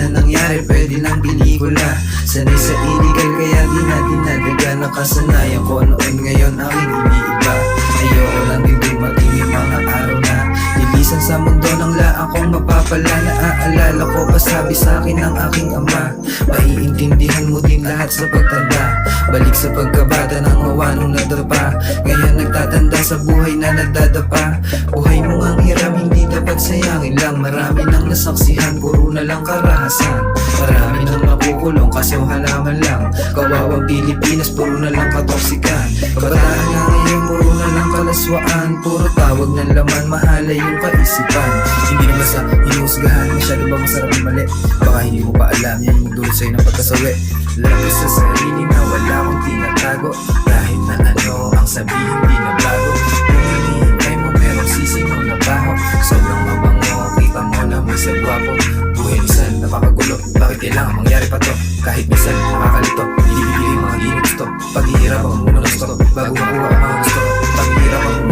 na nangyari, pwede lang pelikula. Sanay sa illegal kaya di na dinadaga. Nakasanayan ko noon, ngayon aking iniiba. Ayoko lang din dumating yung mga araw na lilisan sa mundo ng laang kong mapapala. Naaalala ko pa sabi sa akin ng aking ama, maiintindihan mo din lahat sa pagtanda. Balik sa pagkabata ng awa nung nadapa. Ngayon nagtatanda sa buhay na nagdadapa. Buhay mo ngang hiram, hindi dapat sayangin lang. Marami nang nasaksihan, puro na lang karahasan. Marami nang makukulong kasi halaman lang. Kawawang Pilipinas, puro na lang katoksikan. Kabataan na ngayon, puro na lang kalaswaan. Puro tawag ng laman, mahala yung kaisipan. Hindi naman sa hinusgahan, masyado ba masarap yung mali? Baka hindi mo pa alam, yan yung dulo sa'yo ng pagkasawi. Lapis sa sarili na wala akong tinatago. Kahit na ano ang sabihin, di na bago. Kung hinihintay mo, merong sisingaw na baho. Sobrang mabango, kita mo na may sagwapo. Buhay minsan napakagulo, bakit kailangan mangyari pa to? Kahit minsan nakakalito, hindi bibili mga di gusto. Paghihirap ang muna ng gusto, bago makuha ang mga gusto. Paghihirap ang